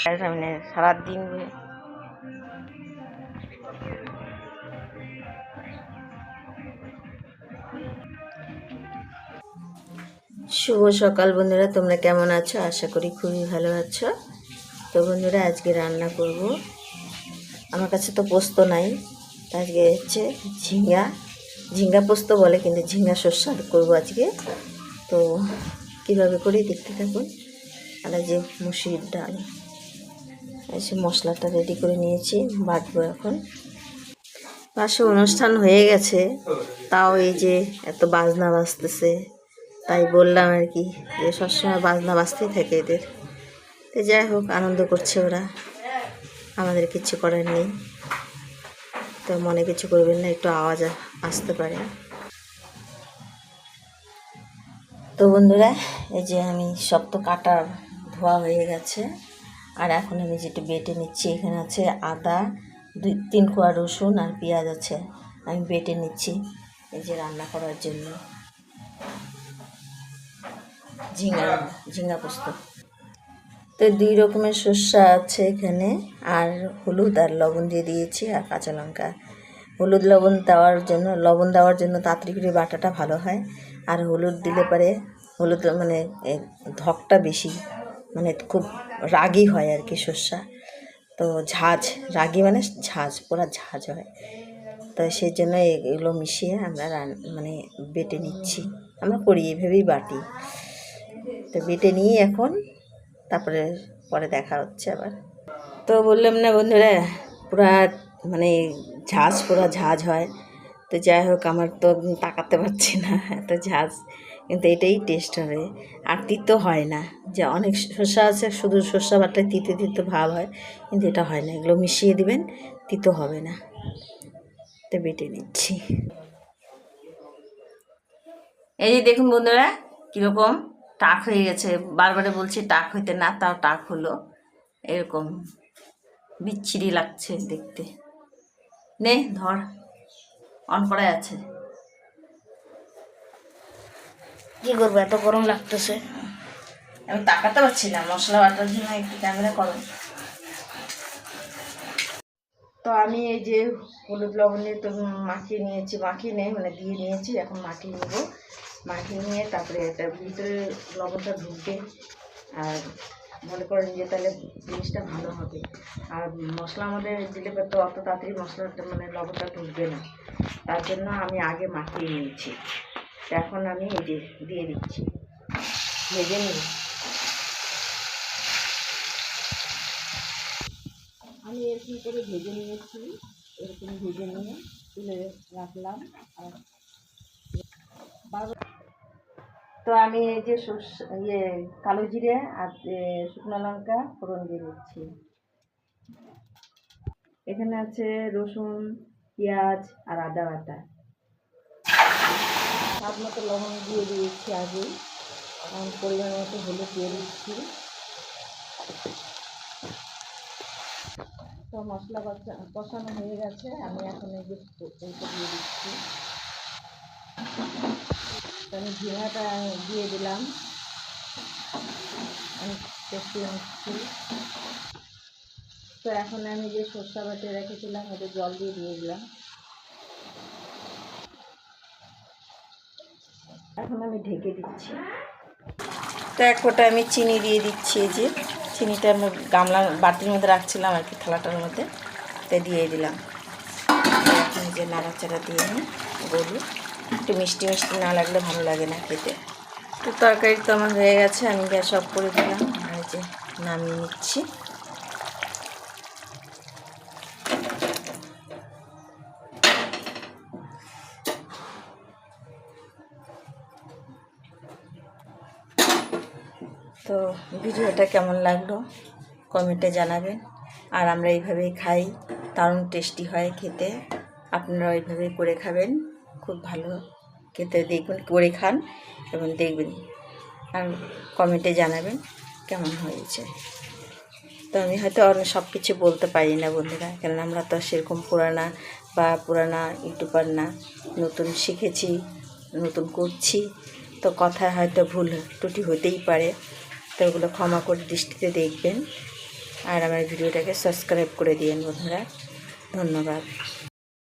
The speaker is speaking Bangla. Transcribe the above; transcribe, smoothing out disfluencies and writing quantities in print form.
মানে সারাদিন শুভ সকাল বন্ধুরা, তোমরা কেমন আছো? আশা করি খুবই ভালো আছো। তো বন্ধুরা, আজকে রান্না করব। আমার কাছে তো পোস্ত নাই, আজকে হচ্ছে ঝিঙ্গা পোস্ত বলে, কিন্তু ঝিঙ্গা শস্য করবো আজকে। তো কীভাবে করি দেখতে থাকুন। আর যে মুসুরির ডাল, এসে মশলাটা রেডি করে নিয়েছি, বাটবো এখন। পাশে অনুষ্ঠান হয়ে গেছে, তাও এই যে এত বাজনা বাজতেছে, তাই বললাম আর কি, যে সবসময় বাজনা বাজতেই থাকে এদের। তো যাই হোক, আনন্দ করছে ওরা, আমাদের কিছু করার নেই। তো মনে কিছু করবেন না, একটু আওয়াজ আসতে পারে। তো বন্ধুরা, এই যে আমি সব তো কাটা ধোয়া হয়ে গেছে, আর এখন আমি যেটা বেটে নিচ্ছি, এখানে আছে আদা, 2-3 কোয়া রসুন আর পেঁয়াজ আছে, আমি বেটে নিচ্ছি এই যে রান্না করার জন্য ঝিঙ্গা পোস্ত। তো 2 রকমের শস্যা আছে এখানে, আর হলুদ আর লবণ দিয়ে দিয়েছি, আর কাঁচা লঙ্কা। হলুদ লবণ দেওয়ার জন্য তাড়াতাড়ি করে বাটাটা ভালো হয়, আর হলুদ দিলে পরে হলুদ মানে ধকটা বেশি, মানে খুব রাগী হয় আর কি শস্যা। তো রাগী মানে ঝাঁজ, পুরো ঝাঁজ হয়। তো সেই জন্য এগুলো মিশিয়ে আমরা মানে বেটে নিচ্ছি। আমরা করি এভাবেই বাটি। তো বেটে নিয়ে এখন তারপরে পরে দেখা হচ্ছে আবার। তো বললাম না বন্ধুরা, পুরা মানে পুরা ঝাঁজ হয়। তো যাই হোক, আমার তো তাকাতে পারছি না, এত ঝাঁজ, কিন্তু এটাই টেস্ট হবে। আর তিতো হয় না, যে অনেক শসা আছে শুধু শসা বাটায় তিতো তিতো ভাব হয়, কিন্তু এটা হয় না। এগুলো মিশিয়ে দিবেন, তিতো হবে না। তো বেটে নিচ্ছি। এই যে দেখুন বন্ধুরা, কীরকম টাক হয়ে গেছে। বারবারে বলছি টাক হইতে, না তাও টাক হলো। এরকম বিচ্ছিরি লাগছে দেখতে। নে ধর, অন করাই আছে। কি করবো, এত গরম লাগতেছে, আমি তাকাতে পারছি না। মশলা বাটার জন্য একটু ক্যামেরা করো। তো আমি এই যে হলুদ লবণ দিয়ে তো মাখিয়ে নিয়েছি, মানে দিয়ে নিয়েছি। এখন মাখিয়ে নেব, মাখিয়ে নিয়ে তারপরে এটার ভিতরে লবণটা ঢুকবে, আর মনে করেন যে তাহলে জিনিসটা ভালো হবে। আর মশলার মধ্যে দিলে তো অত তাড়াতাড়ি মশলাটা মানে লবণটা ঢুকবে না, তার জন্য আমি আগে মাখিয়ে নিয়েছি। এখন আমি এই যে দিয়ে দিচ্ছি, ভেজে নিই। আমি এরকম করে ভেজে নিয়েছি, এরকম ভেজে নিয়ে তুলে রাখলাম। আর তো আমি এই যে কালো জিরে আর শুকনো লঙ্কা ফোড়ন দিয়ে দিচ্ছি। এখানে আছে রসুন, পেঁয়াজ আর আদা বাটা। স্বাদ মতো লবণ দিয়ে দিয়েছি আগে, পরিমাণ মতো হলুদ দিয়ে দিচ্ছি। তো মশলা কষানো হয়ে গেছে, আমি এখন এই যে এইটা দিয়ে দিচ্ছি। আমি ঝিঙাটা দিয়ে দিলাম, আমি কষিয়ে নিচ্ছি। তো এখন আমি যে সরষা বাটে রেখেছিলাম ওটা জল দিয়ে দিলাম। এখন আমি ঢেকে দিচ্ছি। তো এক ফোঁটা আমি চিনি দিয়ে দিচ্ছি। এই যে চিনিটা আমি বাটির মধ্যে রাখছিলাম আর কি, থালাটার মধ্যে, তাই দিয়ে দিলাম। এখন যে নাড়াচাড়া দিয়ে নিই, গরু একটু মিষ্টি মিষ্টি না লাগলে ভালো লাগে না খেতে। তো তরকারি তো আমার হয়ে গেছে, আমি গ্যাস অফ করে দিলাম, আর যে নামিয়ে নিচ্ছি। তো ভিডিওটা কেমন লাগলো কমেন্টে জানাবেন। আর আমরা এইভাবেই খাই, দারুণ টেস্টি হয় খেতে। আপনারা এইভাবেই করে খাবেন, খুব ভালো খেতে। দেখবেন করে খান এবং দেখবেন, আর কমেন্টে জানাবেন কেমন হয়েছে। তো আমি হয়তো সব কিছু বলতে পারি না বন্ধুরা, কেননা আমরা তো সেরকম পুরানা ইউটিউবার না, নতুন শিখেছি, নতুন করছি। তো কথায় হয়তো ভুল ত্রুটি হতেই পারে, তো ওগুলো ক্ষমা করে দৃষ্টিতে দেখবেন। আর আমার ভিডিওটাকে সাবস্ক্রাইব করে দিয়েন বন্ধুরা। ধন্যবাদ।